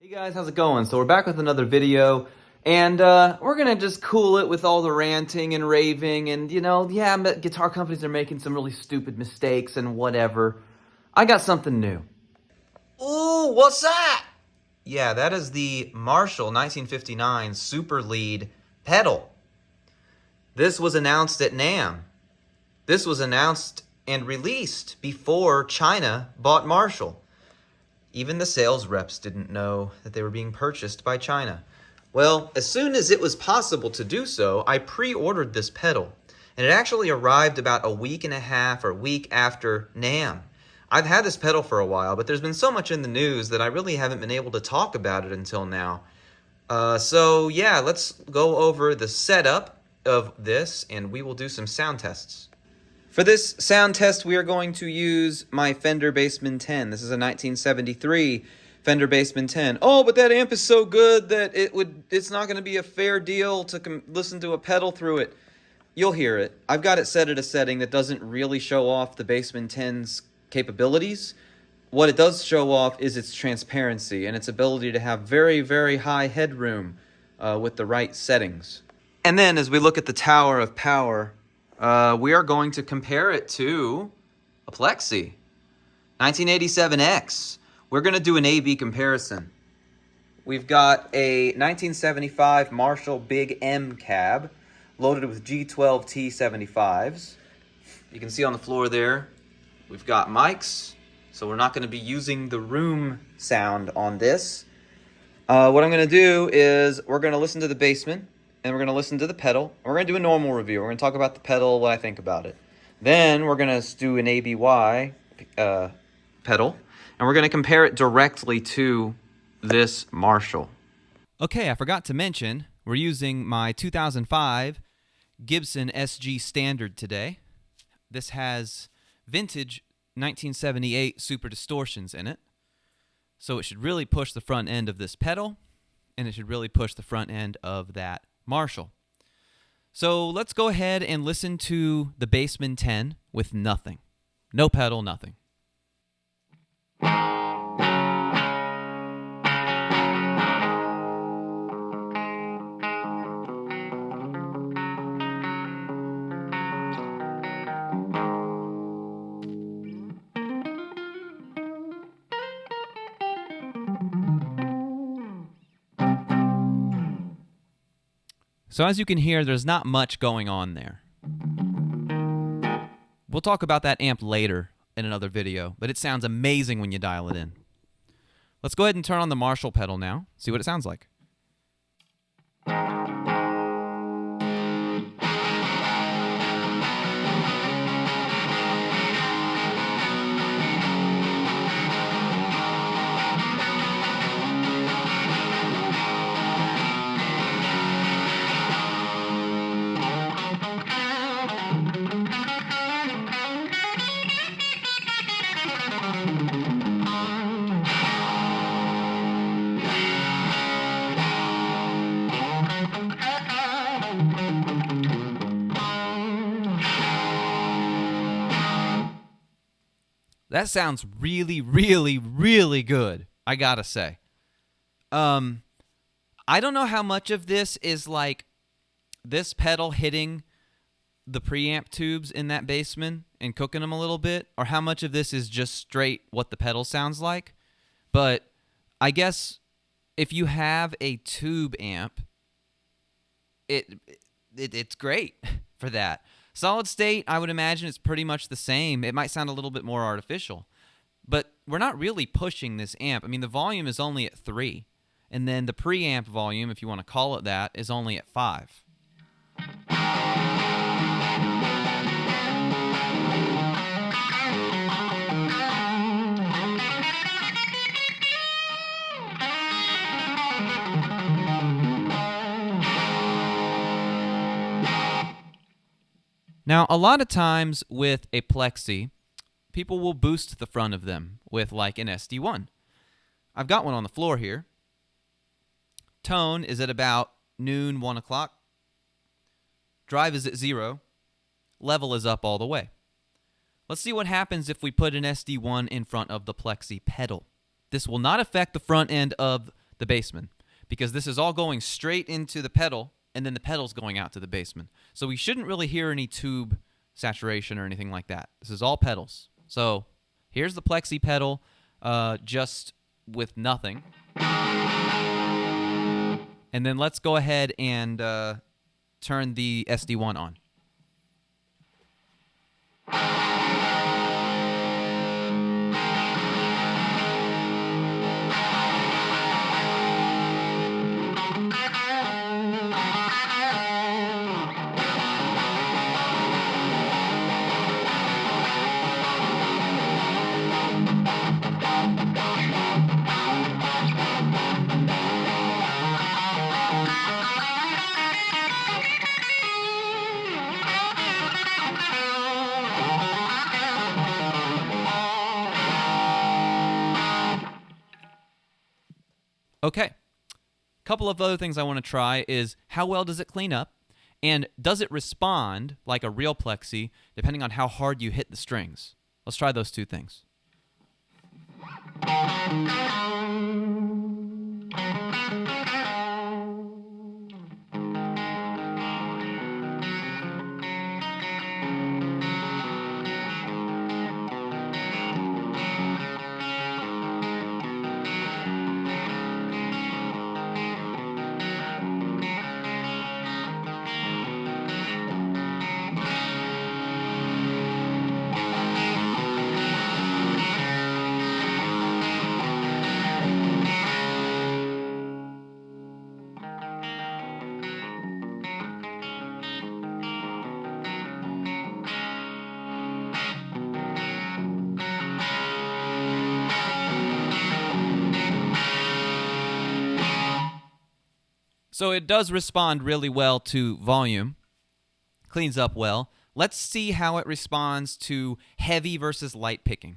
Hey guys, how's it going? So we're back with another video, and we're gonna just cool it with all the ranting and raving, and yeah, guitar companies are making some really stupid mistakes and whatever. I got something new. Ooh, what's that? Yeah, that is the Marshall 1959 Super Lead pedal. This was announced at NAMM. This was announced and released before China bought Marshall. Even the sales reps didn't know that they were being purchased by China. Well, as soon as it was possible to do so, I pre-ordered this pedal, and it actually arrived about a week and a half or week after NAMM. I've had this pedal for a while, but there's been so much in the news that I really haven't been able to talk about it until now. So yeah, let's go over the setup of this, and we will do some sound tests. For this sound test, we are going to use my Fender Bassman 10. This is a 1973 Fender Bassman 10. Oh, but that amp is so good that it's not going to be a fair deal to listen to a pedal through it. You'll hear it. I've got it set at a setting that doesn't really show off the Bassman 10's capabilities. What it does show off is its transparency and its ability to have very, very high headroom with the right settings. And then as we look at the Tower of Power, we are going to compare it to a Plexi 1987X. We're going to do an A-B comparison. We've got a 1975 Marshall Big M cab loaded with G12 T75s. You can see on the floor there, we've got mics, so we're not going to be using the room sound on this. What I'm going to do is we're going to listen to the Bassman, and we're going to listen to the pedal. We're going to do a normal review. We're going to talk about the pedal, what I think about it. Then we're going to do an ABY pedal, and we're going to compare it directly to this Marshall. Okay, I forgot to mention, we're using my 2005 Gibson SG Standard today. This has vintage 1978 Super Distortions in it. So it should really push the front end of this pedal, and it should really push the front end of that Marshall. So let's go ahead and listen to the Bassman 10 with nothing. No pedal, nothing. So as you can hear, there's not much going on there. We'll talk about that amp later in another video, but it sounds amazing when you dial it in. Let's go ahead and turn on the Marshall pedal now, see what it sounds like. That sounds really, really, really good, I gotta say. I don't know how much of this is like this pedal hitting the preamp tubes in that Bassman and cooking them a little bit, or how much of this is just straight what the pedal sounds like. But I guess if you have a tube amp, it's great for that. Solid state, I would imagine it's pretty much the same. It might sound a little bit more artificial, but we're not really pushing this amp. I mean, the volume is only at 3, and then the preamp volume, if you want to call it that, is only at 5. Now, a lot of times with a Plexi, people will boost the front of them with like an SD1. I've got one on the floor here. Tone is at about noon, 1 o'clock. Drive is at 0. Level is up all the way. Let's see what happens if we put an SD1 in front of the Plexi pedal. This will not affect the front end of the basement, because this is all going straight into the pedal, and then the pedal's going out to the basement. So we shouldn't really hear any tube saturation or anything like that. This is all pedals. So here's the Plexi pedal, just with nothing. And then let's go ahead and turn the SD1 on. Okay. Couple of other things I want to try is how well does it clean up, and does it respond like a real Plexi depending on how hard you hit the strings. Let's try those two things. So it does respond really well to volume, cleans up well. Let's see how it responds to heavy versus light picking.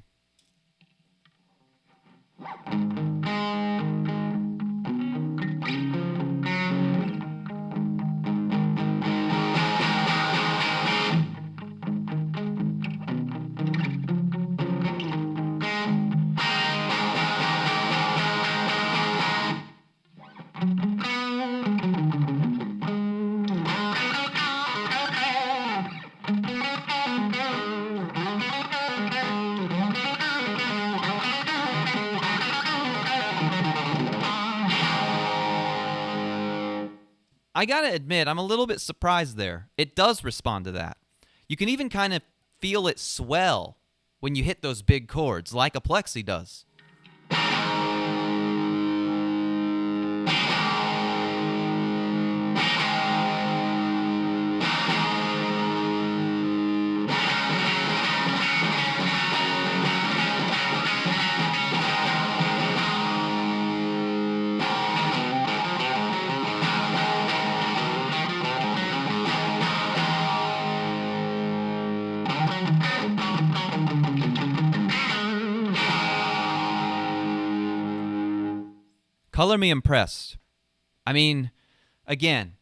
I gotta admit, I'm a little bit surprised there. It does respond to that. You can even kind of feel it swell when you hit those big chords, like a Plexi does. Color me impressed. I mean, again,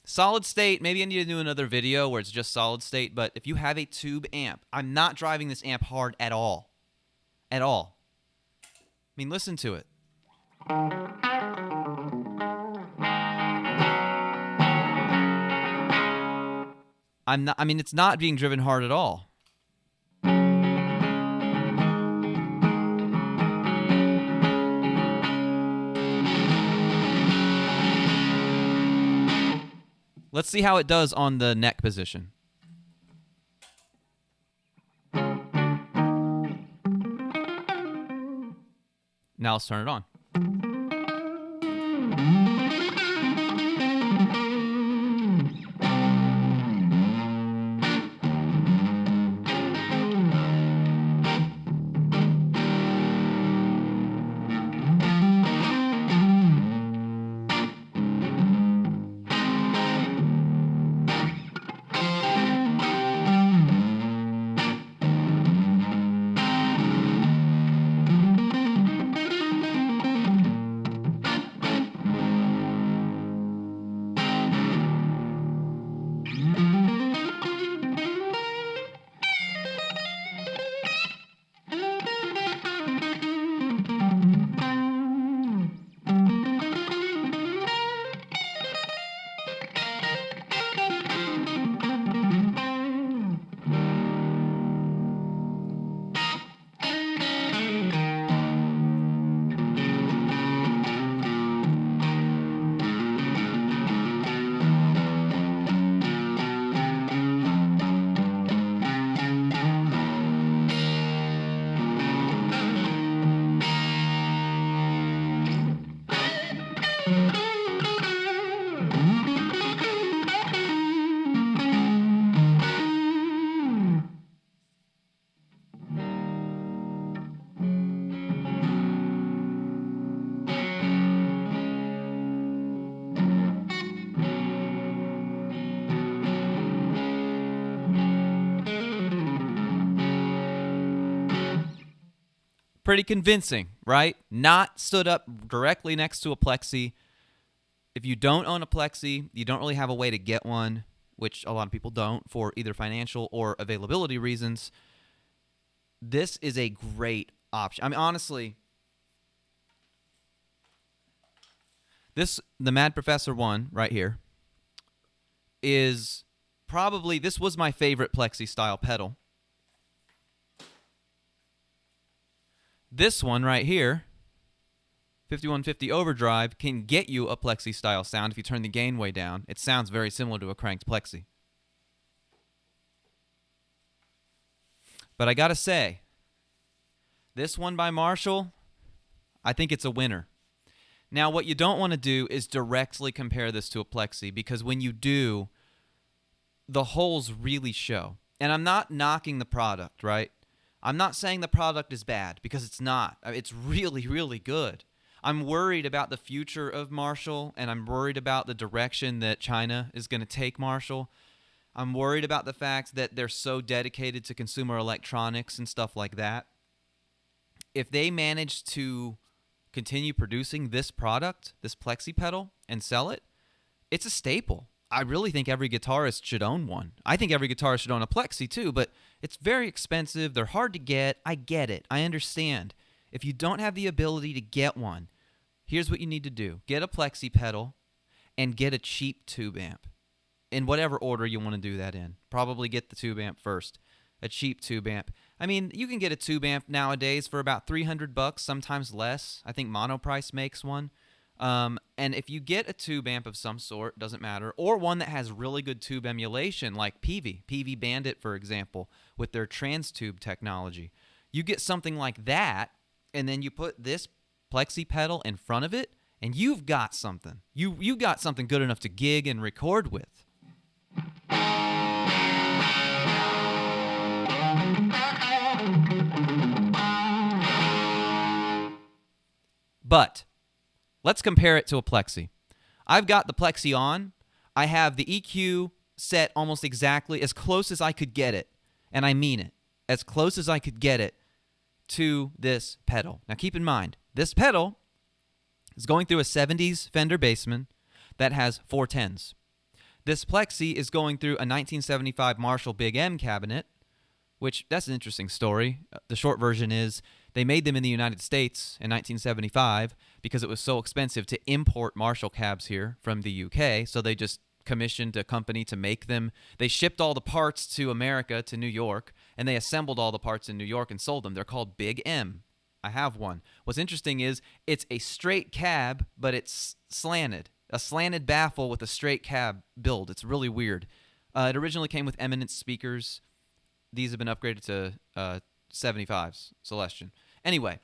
solid state, maybe I need to do another video where it's just solid state, but if you have a tube amp, I'm not driving this amp hard at all. At all. I mean, listen to it. It's not being driven hard at all. Let's see how it does on the neck position. Now let's turn it on. Pretty convincing, right? Not stood up directly next to a Plexi. If you don't own a Plexi, you don't really have a way to get one, which a lot of people don't for either financial or availability reasons. This is a great option. I mean, honestly, the Mad Professor one right here is probably, this was my favorite Plexi style pedal. This one right here, 5150 Overdrive, can get you a Plexi style sound if you turn the gain way down. It sounds very similar to a cranked Plexi. But I gotta say, this one by Marshall, I think it's a winner. Now, what you don't want to do is directly compare this to a Plexi, because when you do, the holes really show. And I'm not knocking the product, right? I'm not saying the product is bad, because it's not. It's really, really good. I'm worried about the future of Marshall, and I'm worried about the direction that China is going to take Marshall. I'm worried about the fact that they're so dedicated to consumer electronics and stuff like that. If they manage to continue producing this product, this Plexi pedal, and sell it, it's a staple. I really think every guitarist should own one. I think every guitarist should own a Plexi too, but it's very expensive. They're hard to get. I get it. I understand. If you don't have the ability to get one, here's what you need to do. Get a Plexi pedal and get a cheap tube amp in whatever order you want to do that in. Probably get the tube amp first. A cheap tube amp. I mean, you can get a tube amp nowadays for about $300, sometimes less. I think Monoprice makes one. And if you get a tube amp of some sort, doesn't matter, or one that has really good tube emulation like PV Bandit, for example, with their trans tube technology, you get something like that, and then you put this Plexi pedal in front of it, and you've got something. You got something good enough to gig and record with. But let's compare it to a Plexi. I've got the Plexi on. I have the EQ set almost exactly as close as I could get it, and I mean it, as close as I could get it to this pedal. Now keep in mind, this pedal is going through a 70s Fender Bassman that has 410s. This Plexi is going through a 1975 Marshall Big M cabinet, which, that's an interesting story. The short version is they made them in the United States in 1975 because it was so expensive to import Marshall cabs here from the UK, so they just commissioned a company to make them. They shipped all the parts to America, to New York, and they assembled all the parts in New York and sold them. They're called Big M. I have one. What's interesting is it's a straight cab, but it's slanted. A slanted baffle with a straight cab build. It's really weird. It originally came with Eminence speakers. These have been upgraded to 75s, Celestion. Anyway,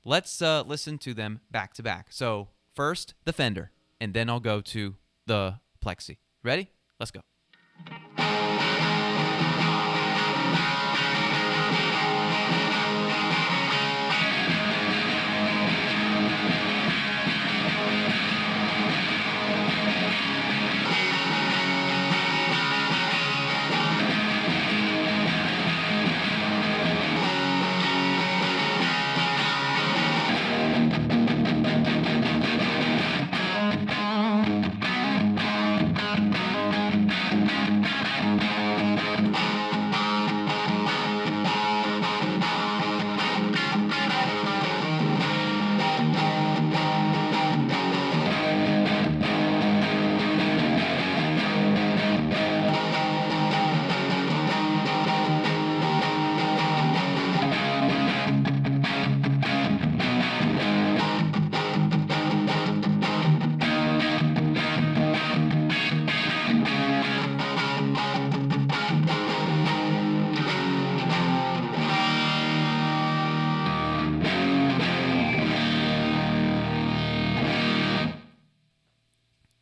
let's listen to them back to back. So first, the Fender, and then I'll go to the Plexi. Ready? Let's go.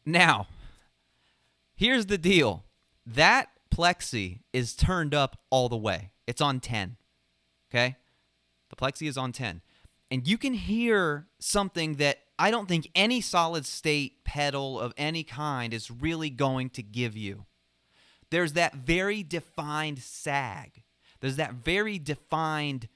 Now, here's the deal. That Plexi is turned up all the way. It's on 10. Okay? The Plexi is on 10. And you can hear something that I don't think any solid state pedal of any kind is really going to give you. There's that very defined sag. There's that very defined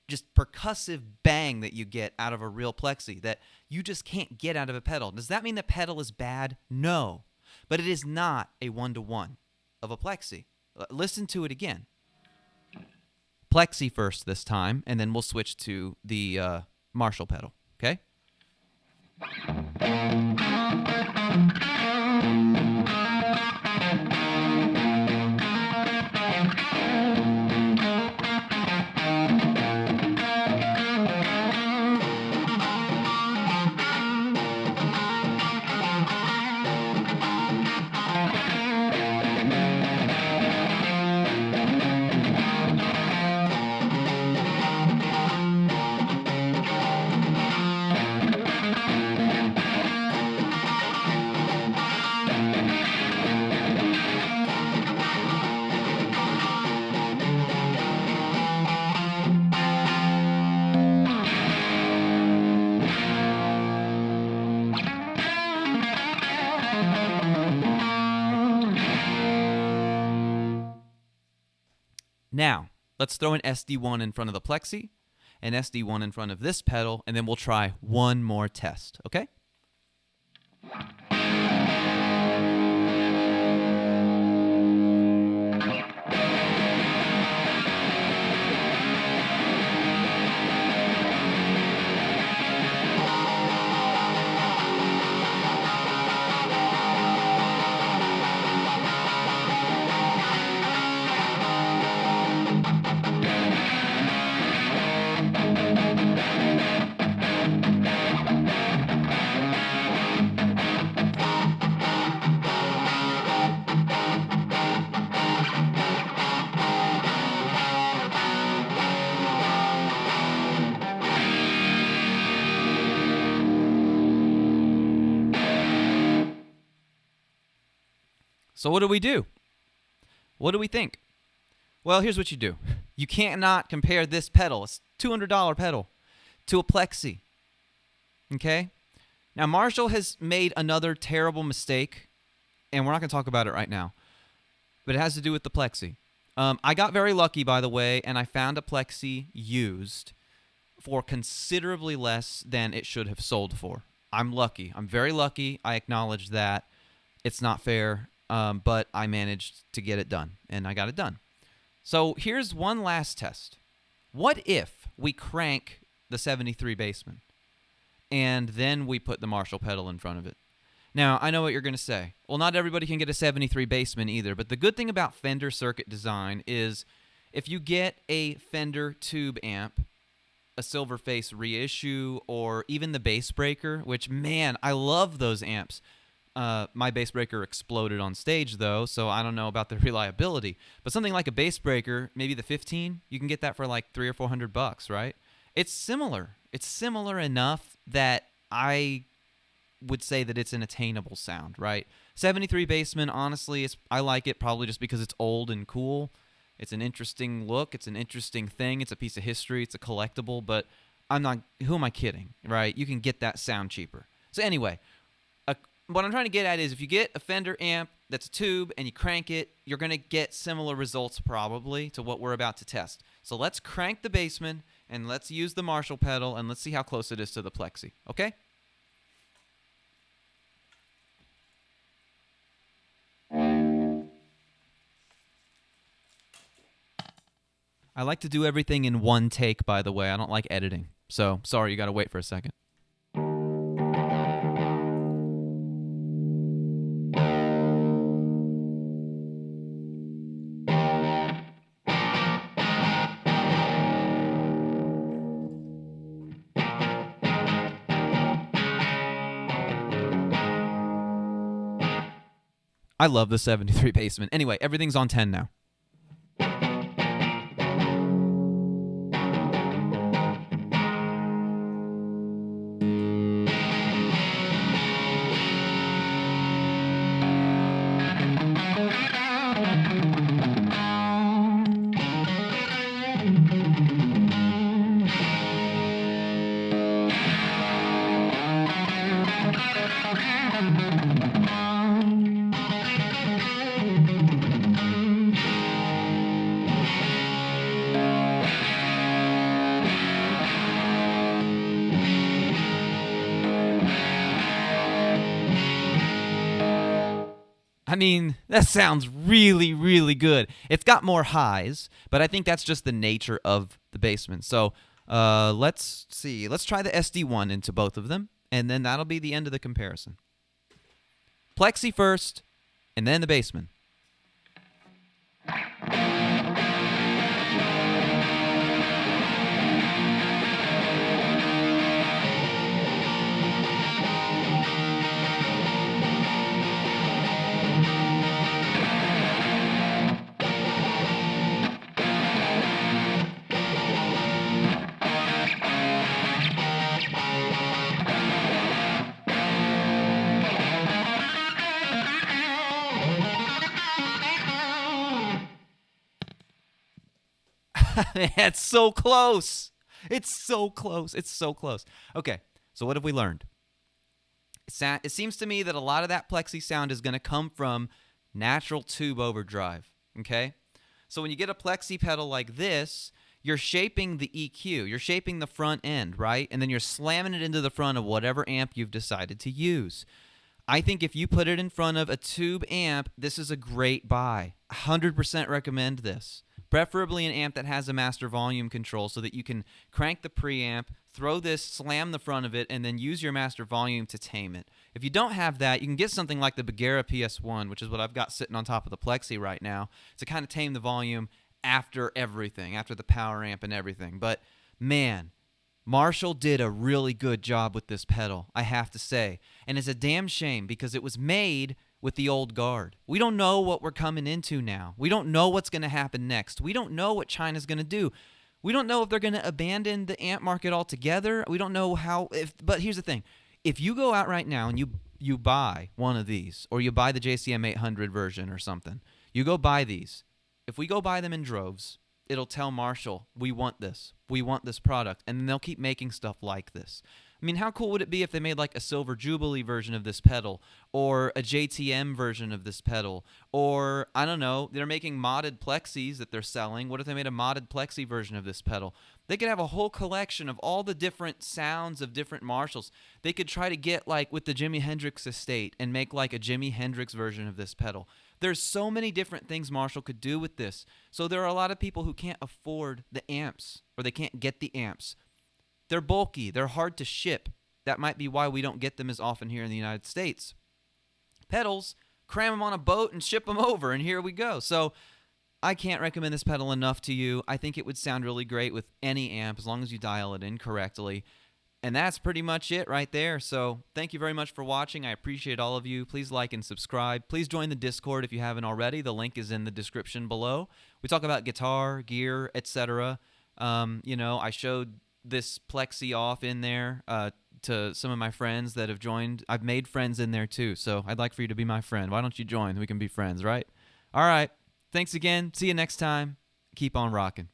just percussive bang that you get out of a real Plexi that you just can't get out of a pedal. Does that mean the pedal is bad? No. But it is not a one-to-one of a Plexi. Listen to it again. Plexi first this time, and then we'll switch to the Marshall pedal, okay? Now, let's throw an SD1 in front of the Plexi, an SD1 in front of this pedal, and then we'll try one more test, okay? So what do we do? What do we think? Well, here's what you do. You cannot compare this pedal, it's a $200 pedal, to a Plexi. Okay? Now, Marshall has made another terrible mistake, and we're not going to talk about it right now, but it has to do with the Plexi. I got very lucky, by the way, and I found a Plexi used for considerably less than it should have sold for. I'm lucky. I'm very lucky. I acknowledge that. It's not fair. But I managed to get it done, and I got it done. So here's one last test. What if we crank the 73 Bassman, and then we put the Marshall pedal in front of it? Now, I know what you're going to say. Well, not everybody can get a 73 Bassman either, but the good thing about Fender circuit design is if you get a Fender tube amp, a Silverface reissue, or even the Bass Breaker, which, man, I love those amps. My bass breaker exploded on stage, though, so I don't know about the reliability. But something like a bass breaker, maybe the 15, you can get that for like $300 or $400, right? It's similar. It's similar enough that I would say that it's an attainable sound, right? 73 Bassman, honestly, I like it probably just because it's old and cool. It's an interesting look. It's an interesting thing. It's a piece of history. It's a collectible. But who am I kidding, right? You can get that sound cheaper. So anyway, what I'm trying to get at is if you get a Fender amp that's a tube and you crank it, you're going to get similar results probably to what we're about to test. So let's crank the Bassman and let's use the Marshall pedal and let's see how close it is to the Plexi, okay? I like to do everything in one take, by the way. I don't like editing. So, sorry, you got to wait for a second. I love the 73 Bassman. Anyway, everything's on 10 now. I mean, that sounds really, really good. It's got more highs, but I think that's just the nature of the Bassman. So let's see. Let's try the SD1 into both of them, and then that'll be the end of the comparison. Plexi first, and then the Bassman. It's so close. It's so close. It's so close. Okay, so what have we learned? It seems to me that a lot of that Plexi sound is going to come from natural tube overdrive, okay? So when you get a Plexi pedal like this, you're shaping the EQ. You're shaping the front end, right? And then you're slamming it into the front of whatever amp you've decided to use. I think if you put it in front of a tube amp, this is a great buy. 100% recommend this. Preferably an amp that has a master volume control so that you can crank the preamp, throw this, slam the front of it, and then use your master volume to tame it. If you don't have that, you can get something like the Bagheera PS1, which is what I've got sitting on top of the Plexi right now, to kind of tame the volume after everything, after the power amp and everything. But man, Marshall did a really good job with this pedal, I have to say. And it's a damn shame because it was made with the old guard. We don't know what we're coming into now. We don't know what's going to happen next. We don't know what China's going to do. We don't know if they're going to abandon the amp market altogether. We don't know how. But here's the thing. If you go out right now and you buy one of these, or you buy the JCM 800 version or something, you go buy these. If we go buy them in droves, it'll tell Marshall, we want this. We want this product. And then they'll keep making stuff like this. I mean, how cool would it be if they made like a Silver Jubilee version of this pedal, or a JTM version of this pedal, or, I don't know, they're making modded Plexis that they're selling. What if they made a modded Plexi version of this pedal? They could have a whole collection of all the different sounds of different Marshalls. They could try to get like with the Jimi Hendrix estate and make like a Jimi Hendrix version of this pedal. There's so many different things Marshall could do with this. So there are a lot of people who can't afford the amps, or they can't get the amps. They're bulky. They're hard to ship. That might be why we don't get them as often here in the United States. Pedals, cram them on a boat and ship them over, and here we go. So I can't recommend this pedal enough to you. I think it would sound really great with any amp as long as you dial it in correctly. And that's pretty much it right there. So thank you very much for watching. I appreciate all of you. Please like and subscribe. Please join the Discord if you haven't already. The link is in the description below. We talk about guitar, gear, etc. I showed this Plexi off in there to some of my friends that have joined. I've made friends in there too, so I'd like for you to be my friend. Why don't you join? We can be friends, right? All right. Thanks again. See you next time. Keep on rocking.